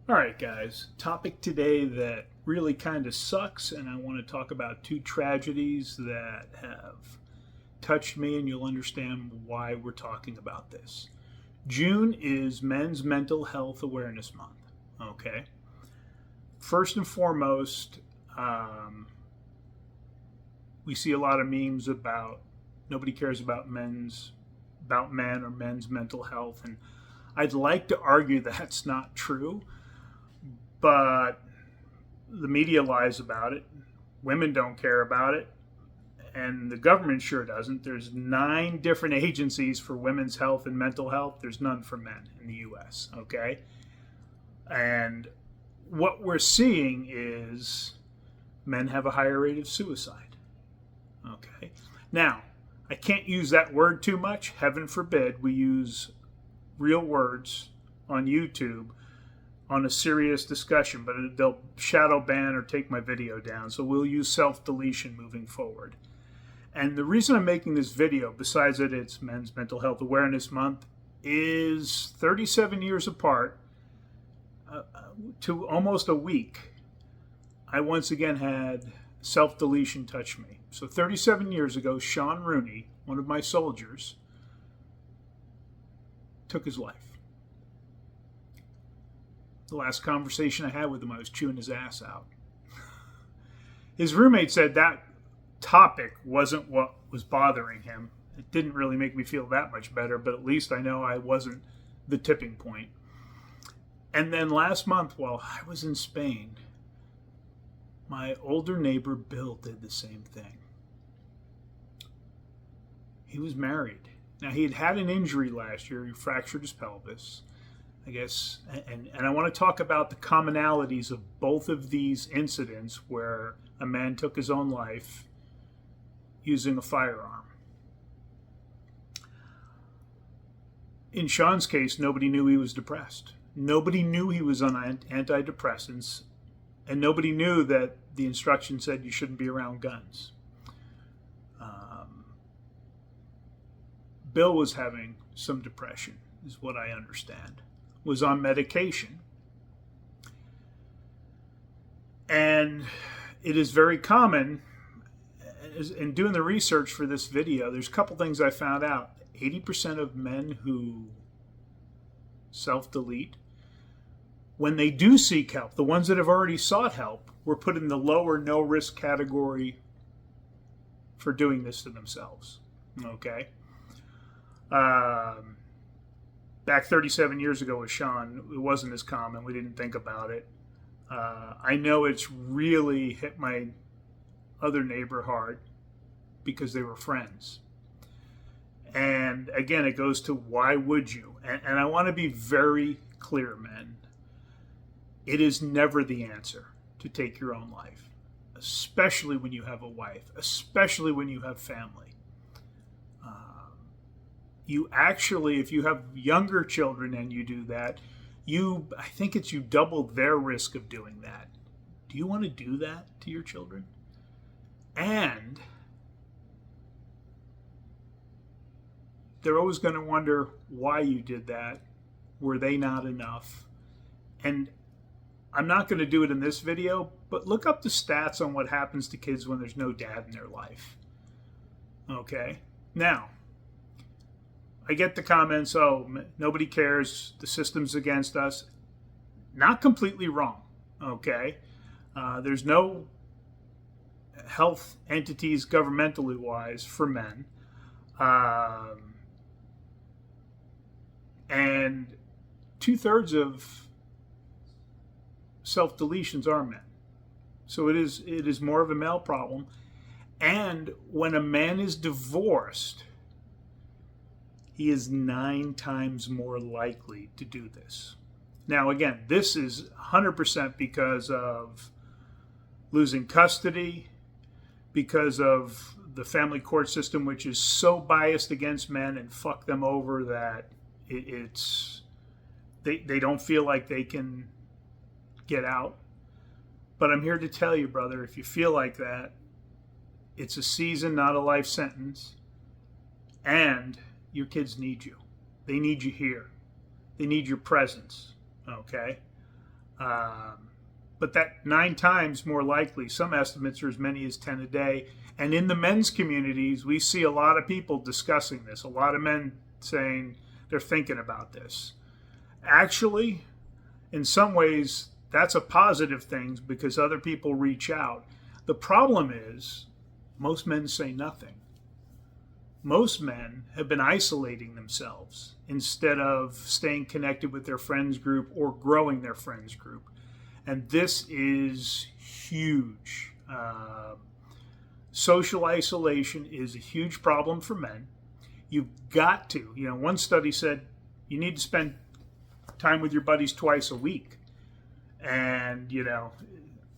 All right, guys. Topic today that really kind of sucks, and I want to talk about two tragedies that have touched me, and you'll understand why we're talking about this. June is Men's Mental Health Awareness Month. Okay. First and foremost, we see a lot of memes about nobody cares about men or men's mental health, and I'd like to argue that's not true. But the media lies about it. Women don't care about it. And the government sure doesn't. There's 9 different agencies for women's health and mental health. There's none for men in the U.S., okay? And what we're seeing is men have a higher rate of suicide, okay? Now, I can't use that word too much. Heaven forbid we use real words on YouTube on a serious discussion, but they'll shadow ban or take my video down. So we'll use self-deletion moving forward. And the reason I'm making this video, besides that it's Men's Mental Health Awareness Month, is 37 years apart to almost a week, I once again had self-deletion touch me. So 37 years ago, Sean Rooney, one of my soldiers, took his life. The last conversation I had with him, I was chewing his ass out. His roommate said that topic wasn't what was bothering him. It didn't really make me feel that much better, but at least I know I wasn't the tipping point. And then last month, while I was in Spain, my older neighbor Bill did the same thing. He was married. Now, he had had an injury last year. He fractured his pelvis, I guess, and I want to talk about the commonalities of both of these incidents where a man took his own life using a firearm. In Sean's case, nobody knew he was depressed. Nobody knew he was on antidepressants, and nobody knew that the instruction said you shouldn't be around guns. Bill was having some depression, is what I understand. Was on medication. And it is very common, in doing the research for this video, there's a couple things I found out. 80% of men who self-delete, when they do seek help, the ones that have already sought help, were put in the low or no risk category for doing this to themselves. Okay? Back 37 years ago with Sean, it wasn't as common. We didn't think about it. I know it's really hit my other neighbor hard because they were friends. And again, it goes to why would you? And I want to be very clear, men. It is never the answer to take your own life, especially when you have a wife, especially when you have family. You actually, if you have younger children and you do that, I think it's you double their risk of doing that. Do you want to do that to your children? And they're always going to wonder why you did that. Were they not enough? And I'm not going to do it in this video, but look up the stats on what happens to kids when there's no dad in their life. Okay? Now, I get the comments, oh, nobody cares, the system's against us. Not completely wrong, okay? There's no health entities governmentally wise for men. And 2/3 of self-deletions are men. So it is more of a male problem. And when a man is divorced, he is 9 times more likely to do this. Now, again, this is 100% because of losing custody, because of the family court system, which is so biased against men and fuck them over that they don't feel like they can get out. But I'm here to tell you, brother, if you feel like that, it's a season, not a life sentence. And your kids need you. They need you here. They need your presence. Okay? Um, but that 9 times more likely, some estimates are as many as 10 a day. And in the men's communities, we see a lot of people discussing this, a lot of men saying they're thinking about this. Actually, in some ways, that's a positive thing because other people reach out. The problem is, most men say nothing. Most men have been isolating themselves instead of staying connected with their friends group or growing their friends group. And this is huge. Social isolation is a huge problem for men. You've got to, one study said you need to spend time with your buddies twice a week. And,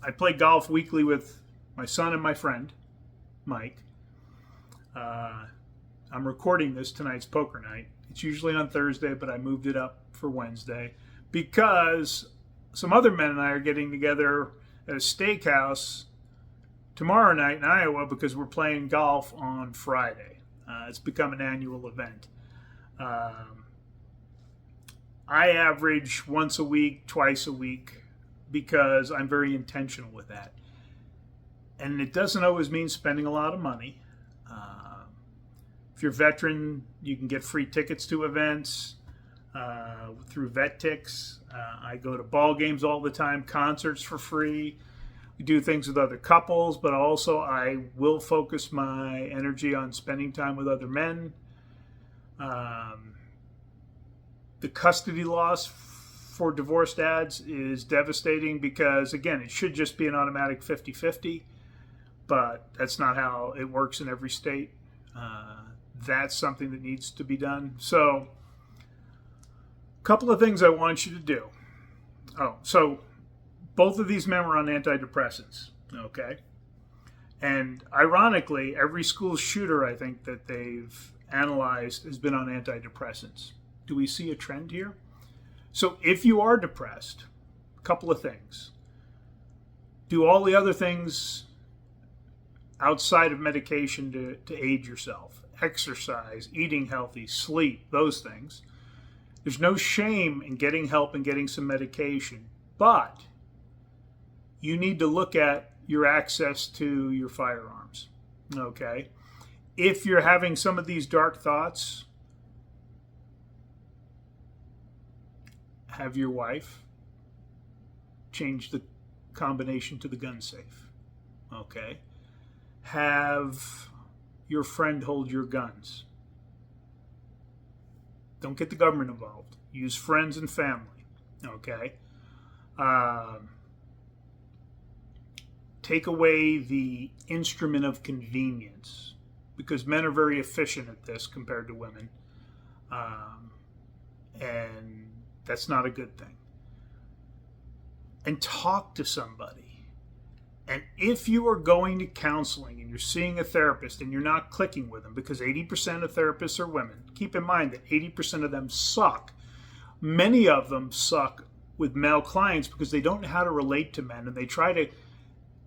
I play golf weekly with my son and my friend, Mike. I'm recording this, tonight's poker night. It's usually on Thursday, but I moved it up for Wednesday because some other men and I are getting together at a steakhouse tomorrow night in Iowa because we're playing golf on Friday. It's become an annual event. I average once a week, twice a week, because I'm very intentional with that. And it doesn't always mean spending a lot of money. If you're a veteran, you can get free tickets to events through VetTix. I go to ball games all the time, concerts for free. We do things with other couples, but also I will focus my energy on spending time with other men. The custody loss for divorced dads is devastating because, again, it should just be an automatic 50-50, but that's not how it works in every state. That's something that needs to be done. So, a couple of things I want you to do. So both of these men were on antidepressants, okay? And ironically, every school shooter I think that they've analyzed has been on antidepressants. Do we see a trend here? So if you are depressed, a couple of things. Do all the other things outside of medication to aid yourself. Exercise, eating healthy, sleep, those things. There's no shame in getting help and getting some medication, but you need to look at your access to your firearms, okay? If you're having some of these dark thoughts, have your wife change the combination to the gun safe, okay? Have your friend hold your guns. Don't get the government involved. Use friends and family, okay? Take away the instrument of convenience because men are very efficient at this compared to women. And that's not a good thing. And talk to somebody. And if you are going to counseling and you're seeing a therapist and you're not clicking with them, because 80% of therapists are women, keep in mind that 80% of them suck. Many of them suck with male clients because they don't know how to relate to men and they try to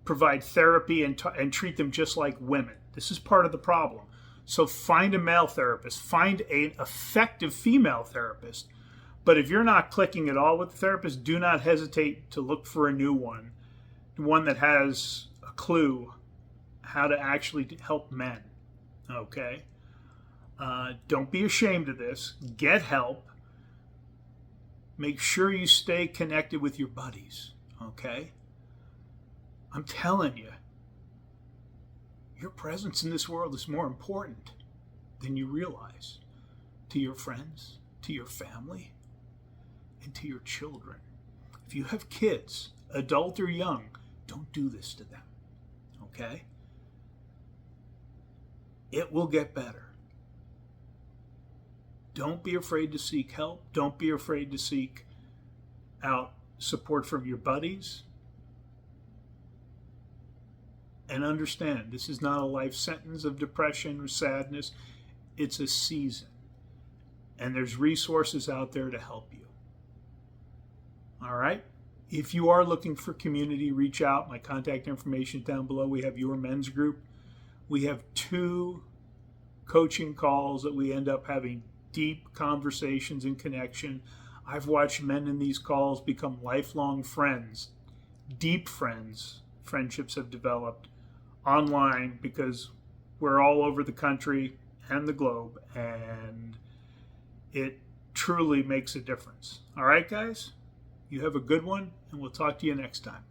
provide therapy and treat them just like women. This is part of the problem. So find a male therapist, find an effective female therapist. But if you're not clicking at all with the therapist, do not hesitate to look for a new one that has a clue how to actually help men, okay? Don't be ashamed of this. Get help. Make sure you stay connected with your buddies, okay? I'm telling you, your presence in this world is more important than you realize to your friends, to your family, and to your children. If you have kids, adult or young, don't do this to them, okay? It will get better. Don't be afraid to seek help. Don't be afraid to seek out support from your buddies. And understand, this is not a life sentence of depression or sadness. It's a season. And there's resources out there to help you. All right? If you are looking for community, reach out. My contact information is down below. We have Your Men's Group. We have 2 coaching calls that we end up having deep conversations and connection. I've watched men in these calls become lifelong friends, deep friends. Friendships have developed online because we're all over the country and the globe, and it truly makes a difference. All right, guys, you have a good one, and we'll talk to you next time.